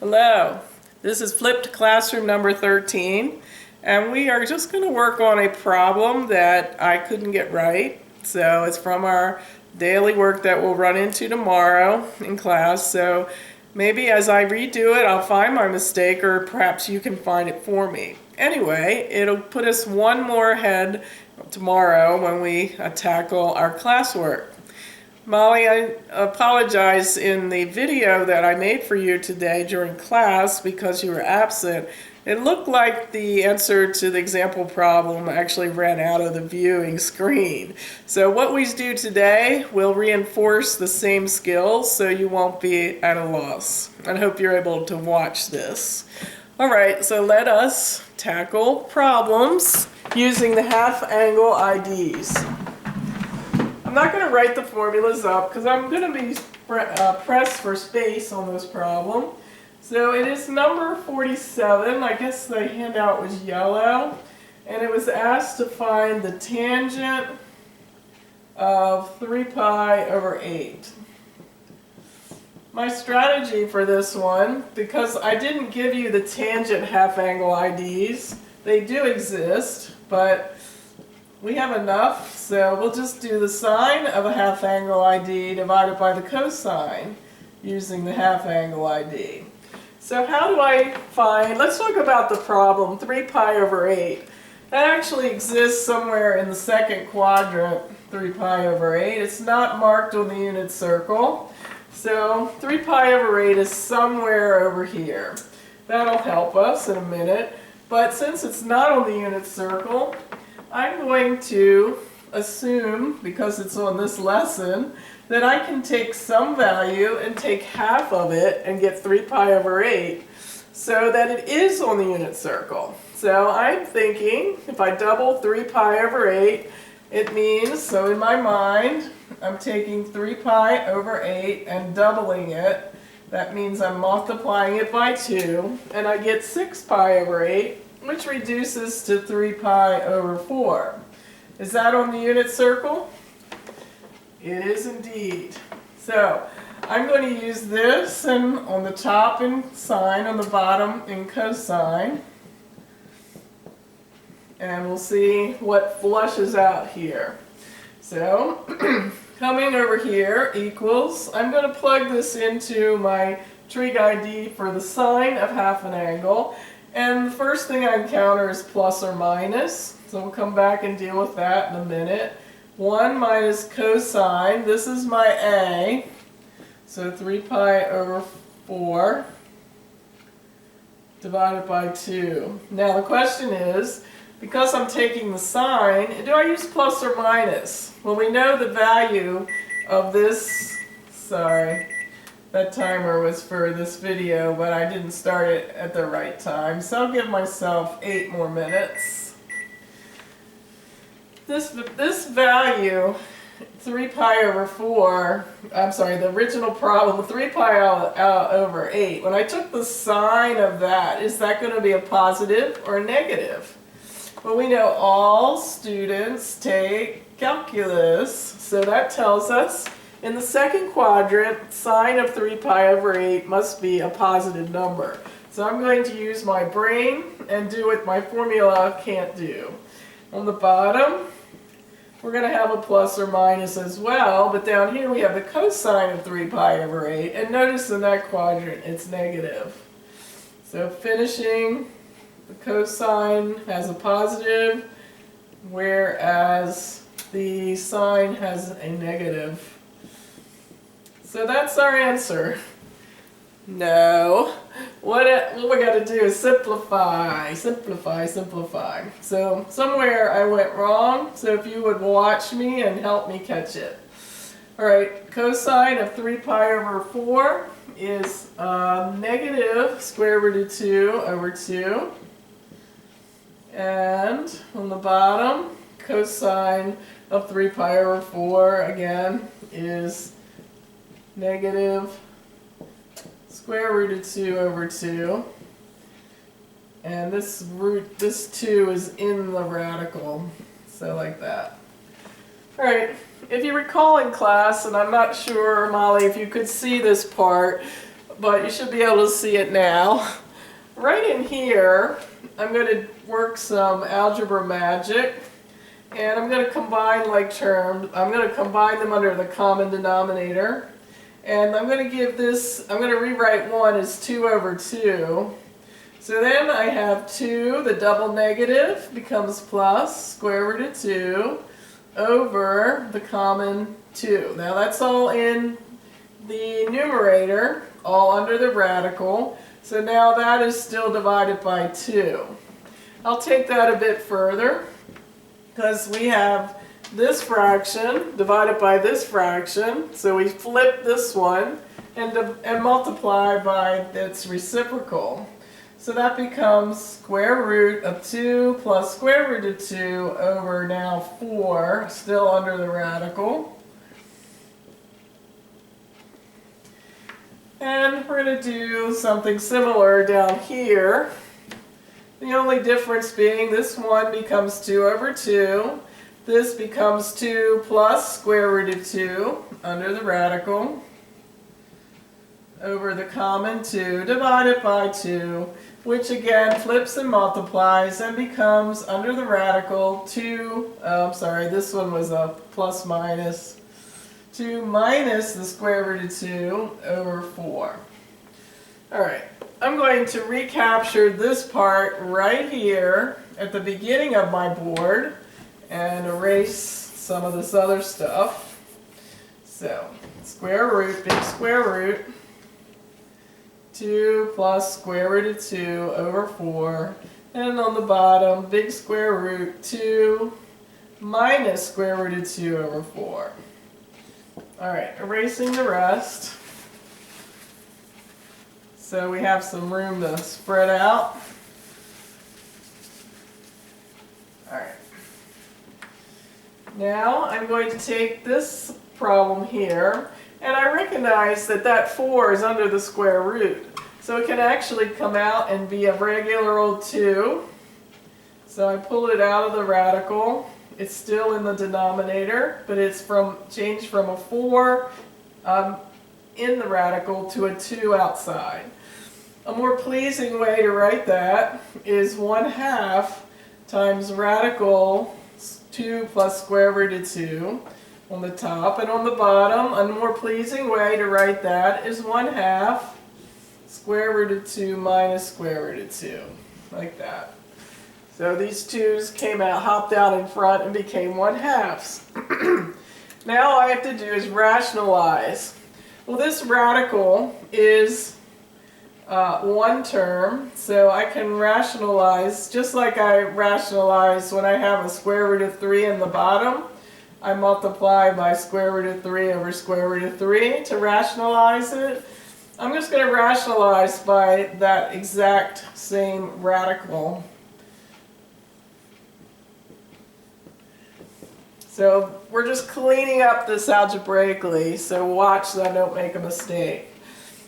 Hello, this is flipped classroom number 13, and we are just going to work on a problem that I couldn't get right. So it's from our daily work that we'll run into tomorrow in class. So maybe as I redo it, I'll find my mistake, or perhaps you can find it for me. Anyway, it'll put us one more ahead tomorrow when we tackle our classwork. Molly, I apologize in the video that I made for you today during class because you were absent. It looked like the answer to the example problem actually ran out of the viewing screen. So what we do today will reinforce the same skills so you won't be at a loss. I hope you're able to watch this. All right, so let us tackle problems using the half-angle IDs. I'm not going to write the formulas up because I'm going to be pressed for space on this problem. So it is number 47. I guess the handout was yellow. And it was asked to find the tangent of 3 pi over 8. My strategy for this one, because I didn't give you the tangent half-angle IDs, they do exist, but we have enough, so we'll just do the sine of a half-angle ID divided by the cosine using the half-angle ID. So how do I find, let's talk about the problem, 3 pi over 8. That actually exists somewhere in the second quadrant, 3 pi over 8. It's not marked on the unit circle. So 3 pi over 8 is somewhere over here. That'll help us in a minute. But since it's not on the unit circle, I'm going to assume, because it's on this lesson, that I can take some value and take half of it and get 3 pi over 8 so that it is on the unit circle. So I'm thinking if I double 3 pi over 8, it means, so in my mind, I'm taking 3 pi over 8 and doubling it. That means I'm multiplying it by 2, and I get 6 pi over 8, which reduces to 3 pi over 4. Is that on the unit circle? It is indeed. So I'm going to use this and on the top in sine, on the bottom in cosine. And we'll see what flushes out here. So coming over here equals, I'm going to plug this into my trig ID for the sine of half an angle. And the first thing I encounter is plus or minus. So we'll come back and deal with that in a minute. 1 minus cosine, this is my A. So 3 pi over 4 divided by 2. Now the question is, because I'm taking the sine, do I use plus or minus? Well, we know the value of this, sorry, that timer was for this video, but I didn't start it at the right time, so I'll give myself 8 more minutes. This value, 3 pi over 4, I'm sorry, the original problem, 3 pi over 8, when I took the sine of that, is that going to be a positive or a negative? Well, we know all students take calculus, so that tells us in the second quadrant, sine of 3 pi over 8 must be a positive number. So I'm going to use my brain and do what my formula can't do. On the bottom, we're going to have a plus or minus as well, but down here we have the cosine of 3 pi over 8, and notice in that quadrant it's negative. So finishing, the cosine has a positive, whereas the sine has a negative. So that's our answer. No. What we got to do is simplify, simplify, simplify. So somewhere I went wrong, so if you would watch me and help me catch it. Alright, cosine of 3 pi over 4 is negative square root of 2 over 2. And on the bottom, cosine of 3 pi over 4, again, is negative square root of 2 over 2. And this 2 is in the radical, so like that. Alright, if you recall in class, and I'm not sure, Molly, if you could see this part, but you should be able to see it now. Right in here, I'm going to work some algebra magic, and I'm going to combine like terms. I'm going to combine them under the common denominator, and I'm going to give this, I'm going to rewrite 1 as 2 over 2. So then I have 2, the double negative becomes plus square root of 2 over the common 2. Now that's all in the numerator, all under the radical. So now that is still divided by 2. I'll take that a bit further because we have this fraction divided by this fraction. So we flip this one and multiply by its reciprocal. So that becomes square root of 2 plus square root of 2 over now 4, still under the radical. And we're going to do something similar down here. The only difference being this one becomes 2 over 2. This becomes 2 plus square root of 2 under the radical over the common 2 divided by 2, which again flips and multiplies and becomes under the radical 2, I'm sorry, this one was a plus minus, 2 minus the square root of 2 over 4. Alright, I'm going to recapture this part right here at the beginning of my board and erase some of this other stuff. So, square root, big square root, 2 plus square root of 2 over 4, and on the bottom, big square root 2 minus square root of 2 over 4. Alright, erasing the rest. So we have some room to spread out. Alright. Now I'm going to take this problem here, and I recognize that that 4 is under the square root. So it can actually come out and be a regular old 2. So I pull it out of the radical. It's still in the denominator, but it's changed from a 4 in the radical to a 2 outside. A more pleasing way to write that is 1/2 times radical 2 plus square root of 2 on the top, and on the bottom, a more pleasing way to write that is 1/2 square root of 2 minus square root of 2, like that. So these 2's came out, hopped out in front and became 1/2. Now all I have to do is rationalize. Well, this radical is one term, so I can rationalize just like I rationalize when I have a square root of 3 in the bottom. I multiply by square root of 3 over square root of 3 to rationalize it. I'm just going to rationalize by that exact same radical. So we're just cleaning up this algebraically, so watch that I don't make a mistake.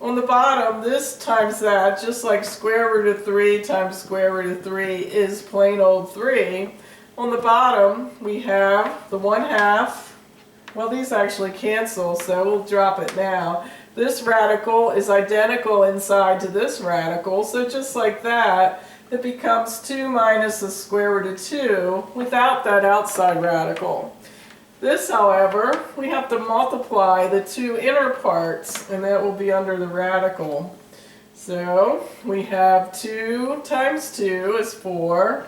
On the bottom, this times that, just like square root of 3 times square root of 3 is plain old 3. On the bottom, we have the 1/2. Well, these actually cancel, so we'll drop it now. This radical is identical inside to this radical, so just like that, it becomes 2 minus the square root of 2 without that outside radical. This, however, we have to multiply the 2 inner parts, and that will be under the radical. So we have 2 times 2 is 4.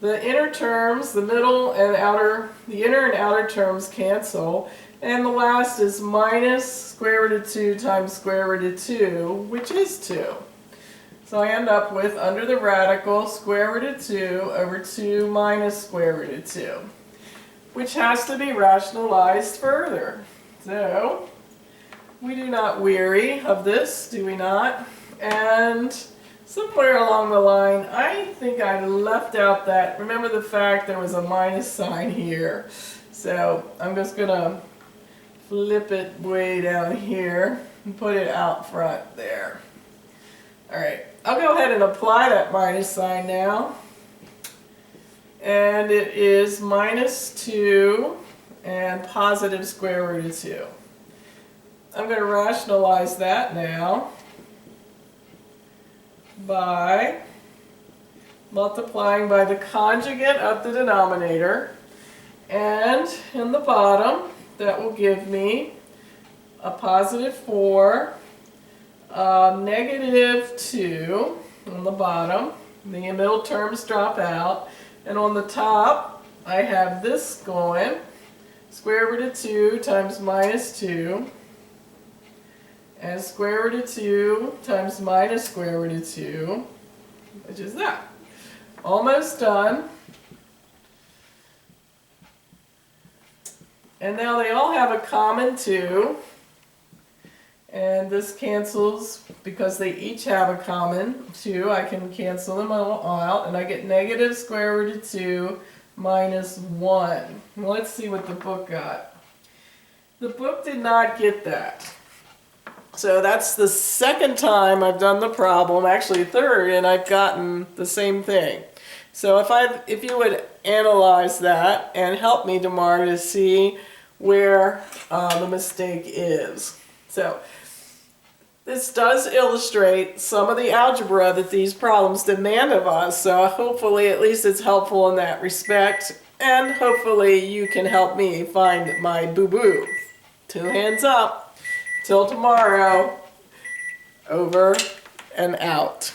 The inner terms, the middle and outer, the inner and outer terms cancel, and the last is minus square root of 2 times square root of 2, which is 2. So I end up with, under the radical, square root of 2 over 2 minus square root of 2, which has to be rationalized further. So we do not weary of this, do we not? And somewhere along the line, I think I left out that, remember the fact there was a minus sign here. So I'm just going to flip it way down here and put it out front there. Alright, I'll go ahead and apply that minus sign now. And it is minus 2 and positive square root of 2. I'm going to rationalize that now. by multiplying by the conjugate of the denominator, and in the bottom that will give me a positive 4, negative 2 on the bottom. The middle terms drop out, and on the top I have this going, square root of 2 times minus 2, and square root of 2 times minus square root of 2, which is that. Almost done. And now they all have a common 2. And this cancels because they each have a common 2. I can cancel them all out, and I get negative square root of 2 minus 1. Let's see what the book got. The book did not get that. So that's the second time I've done the problem, actually third, and I've gotten the same thing. So if you would analyze that and help me tomorrow to see where the mistake is. So this does illustrate some of the algebra that these problems demand of us, so hopefully at least it's helpful in that respect, and hopefully you can help me find my boo-boo. 2 hands up. Till tomorrow, over and out.